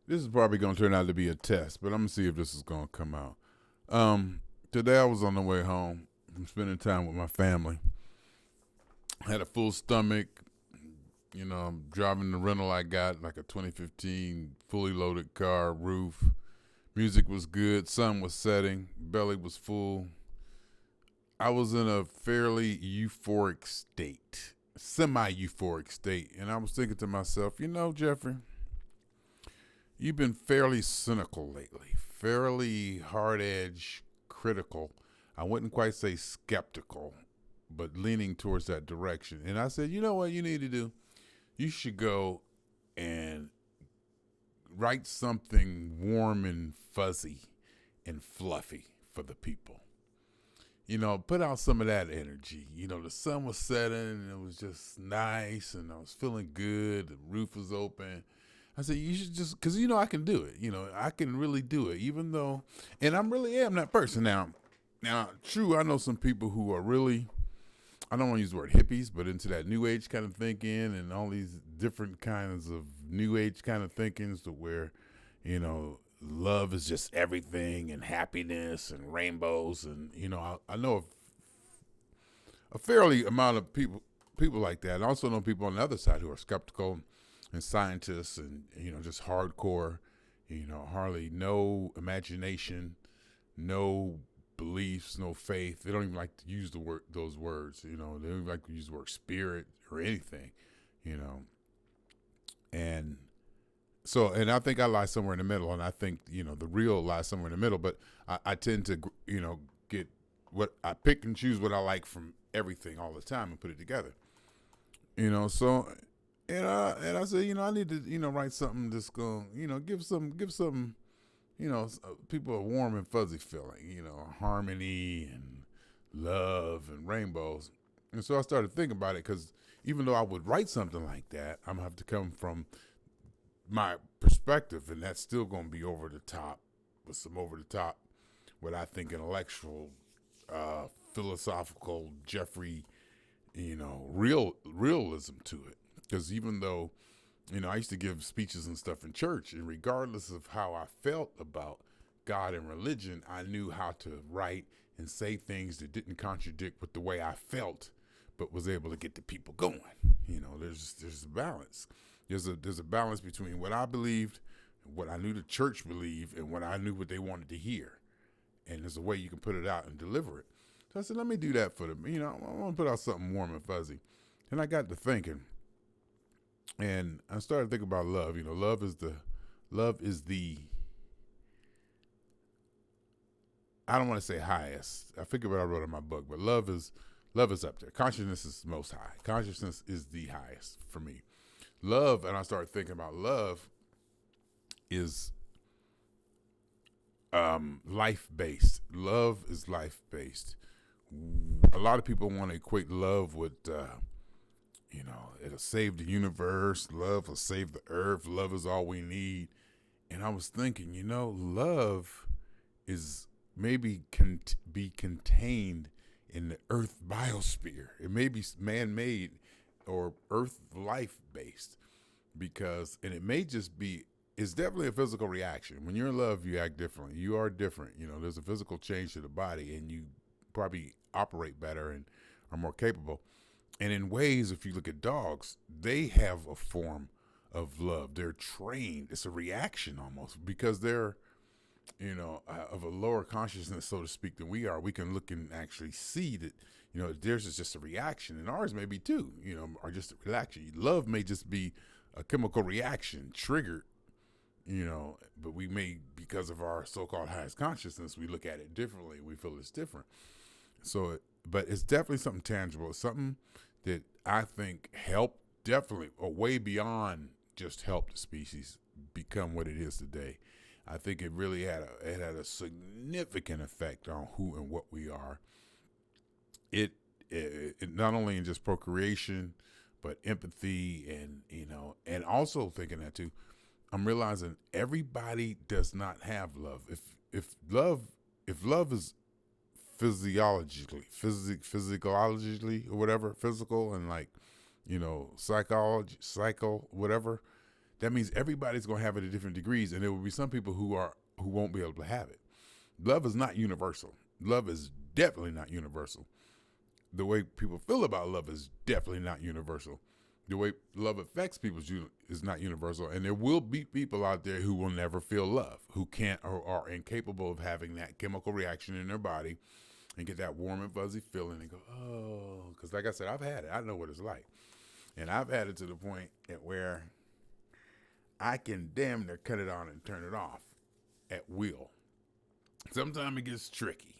This is probably going to turn out to be a test, but I'm going to see if this is going to come out. Today I was on the way home from spending time with my family. Had a full stomach. I'm driving the rental I got, like a 2015 fully loaded car, roof. Music was good. Sun was setting. Belly was full. I was in a fairly euphoric state, semi euphoric state. And I was thinking to myself, Jeffrey, you've been fairly cynical lately, fairly hard edge critical. I wouldn't quite say skeptical, but leaning towards that direction. And I said, you know what you need to do? You should go and write something warm and fuzzy and fluffy for the people. Put out some of that energy. The sun was setting and it was just nice and I was feeling good. The roof was open. I said, you should just, because I can do it. I can really do it, even though, and I really am that person. Now, true, I know some people who are really, I don't want to use the word hippies, but into that new age kind of thinking and all these different kinds of new age kind of thinkings to where, love is just everything and happiness and rainbows. And, I know a fairly amount of people like that. I also know people on the other side who are skeptical and scientists and just hardcore, hardly no imagination, no beliefs, no faith. They don't even like to use those words. They don't even like to use the word spirit or anything. you know and and I think I lie somewhere in the middle, and I think the real lies somewhere in the middle. But I tend to get what I pick and choose what I like from everything all the time and put it together. So and I said, I need to write something that's going give some people a warm and fuzzy feeling, harmony and love and rainbows. And so I started thinking about it, because even though I would write something like that, I'm gonna have to come from my perspective, and that's still gonna be over the top, with some over the top, what I think intellectual, philosophical Jeffrey, realism to it. Because even though I used to give speeches and stuff in church, and regardless of how I felt about God and religion, I knew how to write and say things that didn't contradict with the way I felt, but was able to get the people going. There's a balance. There's a balance between what I believed, what I knew the church believed, and what I knew what they wanted to hear. And there's a way you can put it out and deliver it. So I said, let me do that for them. I want to put out something warm and fuzzy. And I got to thinking, and I started thinking about love. Love is the I don't want to say highest. I forget what I wrote in my book, but love is up there. Consciousness is most high. Consciousness is the highest for me. Love, and I started thinking about love, is life based. Love is life based. A lot of people want to equate love with it'll save the universe. Love will save the earth. Love is all we need. And I was thinking, love is maybe be contained in the earth biosphere. It may be man-made or earth life based, and it may just be, it's definitely a physical reaction. When you're in love, you act differently. You are different. There's a physical change to the body, and you probably operate better and are more capable. And in ways, if you look at dogs, they have a form of love. They're trained. It's a reaction almost, because they're, of a lower consciousness, so to speak, than we are. We can look and actually see that, theirs is just a reaction, and ours may be too, are just a reaction. Love may just be a chemical reaction triggered, but we may, because of our so-called highest consciousness, we look at it differently. We feel it's different. But it's definitely something tangible. It's something that I think helped, definitely, or way beyond just help the species become what it is today. I think it really had a significant effect on who and what we are. It not only in just procreation, but empathy, and also thinking that too. I'm realizing everybody does not have love. If love is physiologically or whatever, physical, and like psychology, psycho, whatever, that means everybody's going to have it at different degrees, and there will be some people who won't be able to have it. Love is not universal. Love is definitely not universal. The way people feel about love is definitely not universal. The way love affects people is not universal, and there will be people out there who will never feel love, who can't or are incapable of having that chemical reaction in their body and get that warm and fuzzy feeling and go, oh, because like I said, I've had it. I know what it's like, and I've had it to the point at where I can damn near cut it on and turn it off at will. Sometimes it gets tricky,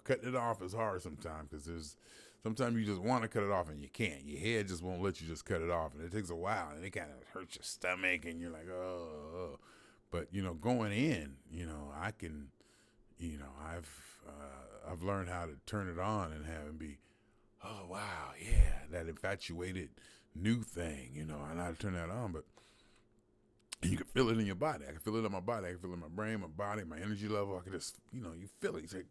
cutting it off is hard sometimes because sometimes you just want to cut it off and you can't. Your head just won't let you just cut it off, and it takes a while, and it kind of hurts your stomach, and you're like, oh. But going in, I can, I've learned how to turn it on and have it be, oh wow, yeah, that infatuated new thing, I know how to turn that on, but you can feel it in your body. I can feel it in my body. I can feel it in my brain, my body, my energy level. I can just, you feel it. You say,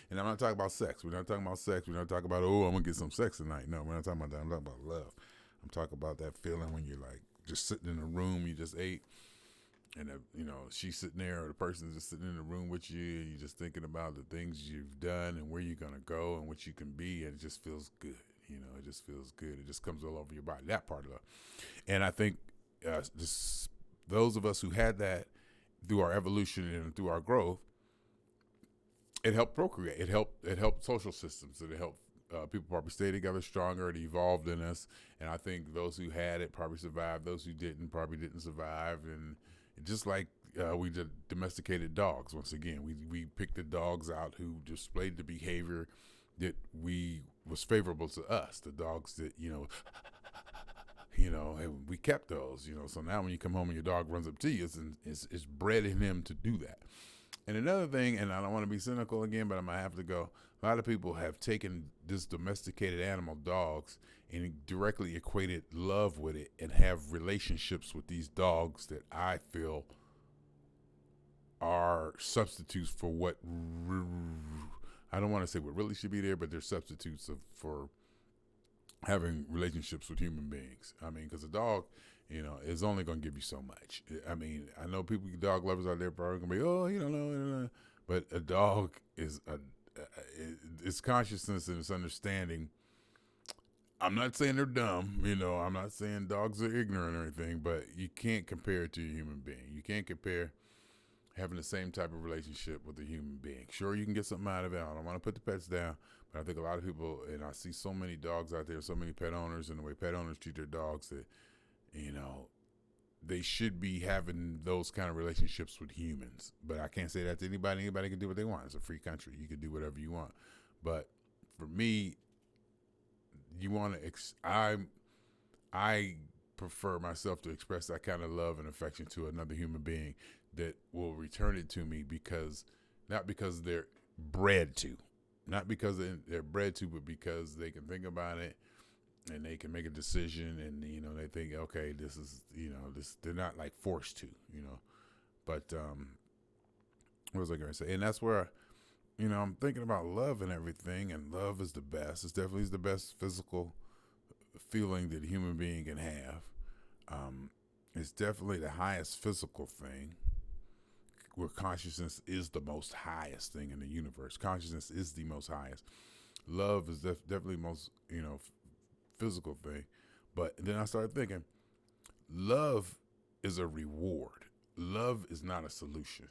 and I'm not talking about sex. We're not talking about sex. We're not talking about, oh, I'm going to get some sex tonight. No, we're not talking about that. I'm talking about love. I'm talking about that feeling when you're like just sitting in a room you just ate, and, she's sitting there, or the person's just sitting in the room with you, and you're just thinking about the things you've done and where you're going to go and what you can be, and it just feels good. It just feels good. It just comes all over your body, that part of it. And I think, those of us who had that through our evolution and through our growth, it helped procreate. It helped social systems. It helped people probably stay together stronger. It evolved in us. And I think those who had it probably survived. Those who didn't probably didn't survive. And just like we did domesticated dogs, once again, we picked the dogs out who displayed the behavior that was favorable to us. The dogs that, we kept those, so now when you come home and your dog runs up to you, it's bred in him to do that. And another thing, and I don't want to be cynical again, but I'm going to have to go, a lot of people have taken this domesticated animal, dogs, and directly equated love with it and have relationships with these dogs that I feel are substitutes for what, I don't want to say what really should be there, but they're substitutes for having relationships with human beings. I mean, because a dog, is only going to give you so much. I mean, I know people, dog lovers out there probably going to be, oh, you don't know. But a dog is its consciousness and its understanding. I'm not saying they're dumb, I'm not saying dogs are ignorant or anything, but you can't compare it to a human being. You can't compare having the same type of relationship with a human being. Sure, you can get something out of it. I don't want to put the pets down, but I think a lot of people, and I see so many dogs out there, so many pet owners, and the way pet owners treat their dogs, that, they should be having those kind of relationships with humans. But I can't say that to anybody. Anybody can do what they want. It's a free country. You can do whatever you want. But for me, you want to, I prefer myself to express that kind of love and affection to another human being that will return it to me not because they're bred to, not because they're bred to, but because they can think about it and they can make a decision, and they think, okay, this is they're not like forced to, But what was I going to say? And that's where I'm thinking about love and everything, and love is the best. It's definitely the best physical feeling that a human being can have. It's definitely the highest physical thing, where consciousness is the most highest thing in the universe. Consciousness is the most highest. Love is definitely most, physical thing. But then I started thinking, love is a reward. Love is not a solution.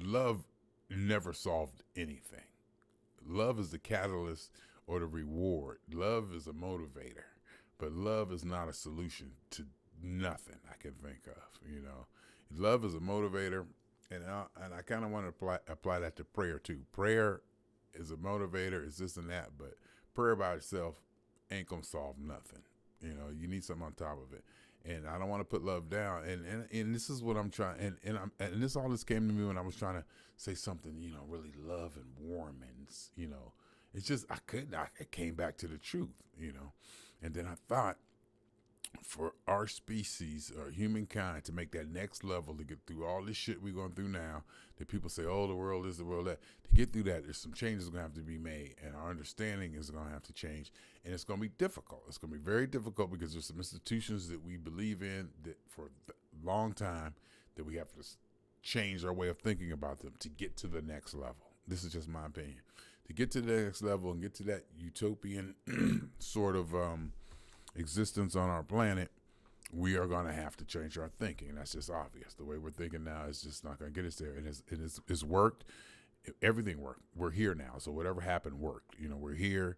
Love never solved anything. Love is the catalyst or the reward. Love is a motivator, but love is not a solution to nothing I can think of. Love is a motivator, and I kind of want to apply that to prayer too. Prayer is a motivator, it's this and that, but prayer by itself ain't gonna solve nothing. You need something on top of it. And I don't want to put love down. And this is what I'm trying. And this all this came to me when I was trying to say something, really love and warm, and it's just I came back to the truth, And then I thought, for our species or humankind to make that next level to get through all this shit we're going through now, that people say, oh, the world is the world that. To get through that, there's some changes going to have to be made, and our understanding is going to have to change, and it's going to be difficult. It's going to be very difficult because there's some institutions that we believe in that for a long time that we have to change our way of thinking about them to get to the next level. This is just my opinion. To get to the next level and get to that utopian sort of existence on our planet, we are going to have to change our thinking. And that's just obvious. The way we're thinking now is just not going to get us there. It's worked. Everything worked. We're here now. So whatever happened worked. We're here.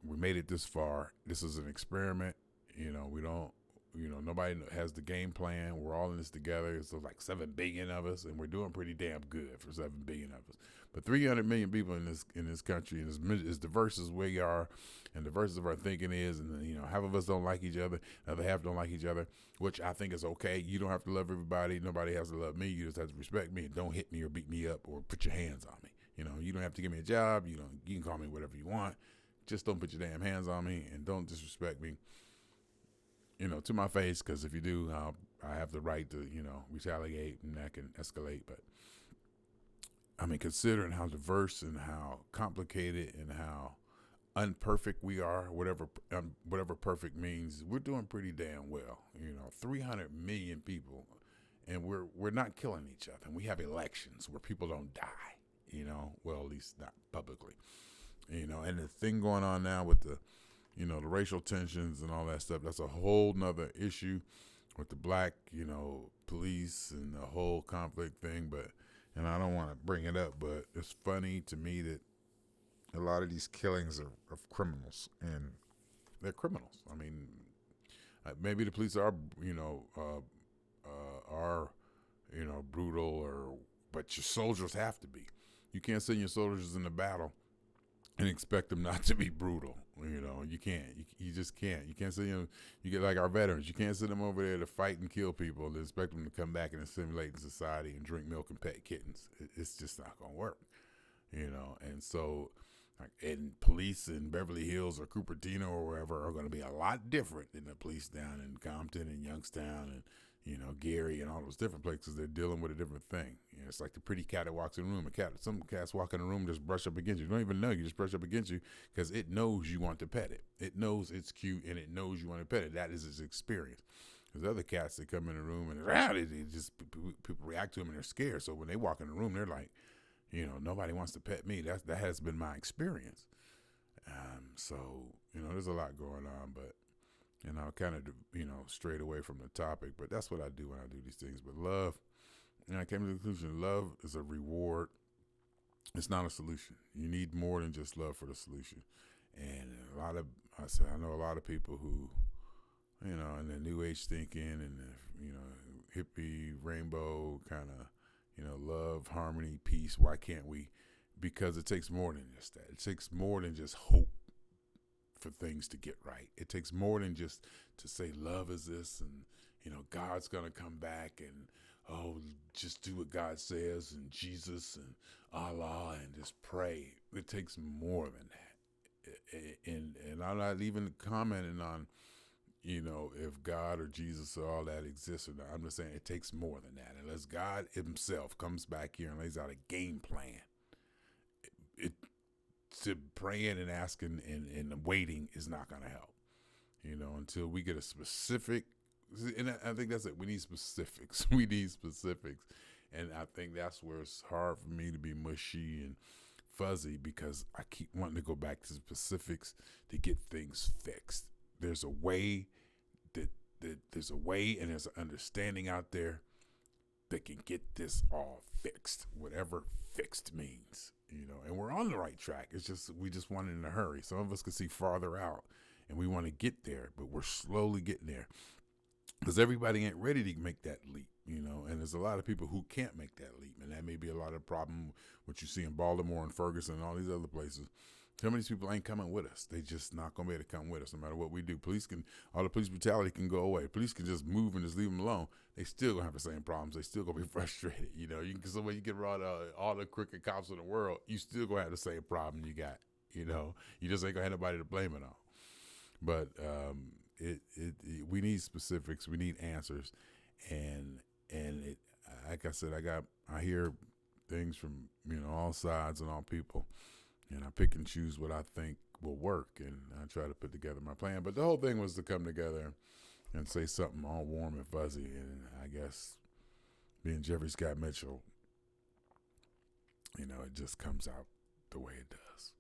We made it this far. This is an experiment. We don't, nobody has the game plan. We're all in this together. It's like 7 billion of us, and we're doing pretty damn good for 7 billion of us. But 300 million people in this country, and as diverse as we are, and diverse as our thinking is, and half of us don't like each other, the other half don't like each other, which I think is okay. You don't have to love everybody. Nobody has to love me. You just have to respect me and don't hit me or beat me up or put your hands on me. You don't have to give me a job. You can call me whatever you want. Just don't put your damn hands on me and don't disrespect me. To my face, because if you do, I have the right to, retaliate, and that can escalate. But I mean, considering how diverse and how complicated and how unperfect we are, whatever perfect means, we're doing pretty damn well. 300 million people, and we're not killing each other. And we have elections where people don't die. Well, at least not publicly. And the thing going on now with the racial tensions and all that stuff, that's a whole nother issue with the black, police and the whole conflict thing. And I don't want to bring it up, but it's funny to me that a lot of these killings are of criminals, and they're criminals. I mean, maybe the police are, brutal, but your soldiers have to be. You can't send your soldiers in the battle and expect them not to be brutal. You can't. You just can't. You can't send them. You get like our veterans. You can't send them over there to fight and kill people and expect them to come back and assimilate in society and drink milk and pet kittens. It's just not going to work. And so, and police in Beverly Hills or Cupertino or wherever are going to be a lot different than the police down in Compton and Youngstown and Gary and all those different places. They're dealing with a different thing. It's like the pretty cat that walks in the room. Some cats walk in the room and just brush up against you. You don't even know. You just brush up against you because it knows you want to pet it. It knows it's cute and it knows you want to pet it. That is its experience. There's other cats that come in the room and they just people react to them and they're scared. So when they walk in the room, they're like, nobody wants to pet me. That has been my experience. So there's a lot going on, but. Kind of, strayed away from the topic, but that's what I do when I do these things. But love, I came to the conclusion, love is a reward. It's not a solution. You need more than just love for the solution. And I know a lot of people who, in the new age thinking and, hippie, rainbow kind of, love, harmony, peace. Why can't we? Because it takes more than just that. It takes more than just hope for things to get right. It takes more than just to say love is this and God's gonna come back and just do what God says and Jesus and Allah and just pray. It takes more than that. And I'm not even commenting on if God or Jesus or all that exists or not. I'm just saying it takes more than that. Unless God himself comes back here and lays out a game plan, to praying and asking and waiting is not going to help, until we get a specific, and I think that's it. We need specifics. We need specifics. And I think that's where it's hard for me to be mushy and fuzzy because I keep wanting to go back to specifics to get things fixed. There's a way there's a way and there's an understanding out there that can get this all fixed, whatever fixed means. And we're on the right track. It's just, we just want it in a hurry. Some of us can see farther out and we want to get there, but we're slowly getting there because everybody ain't ready to make that leap, and there's a lot of people who can't make that leap. And that may be a lot of problem, what you see in Baltimore and Ferguson and all these other places. Some of these people ain't coming with us. They just not going to be able to come with us no matter what we do. All the police brutality can go away. Police can just move and just leave them alone. They still going to have the same problems. They still going to be frustrated. You get around all the crooked cops in the world, you still going to have the same problem you got. You just ain't going to have nobody to blame it on. But, we need specifics, we need answers, and it, like I said, I hear things from all sides and all people, and I pick and choose what I think will work, and I try to put together my plan. But the whole thing was to come together and say something all warm and fuzzy, and I guess being Jeffery Scott Mitchell, it just comes out the way it does.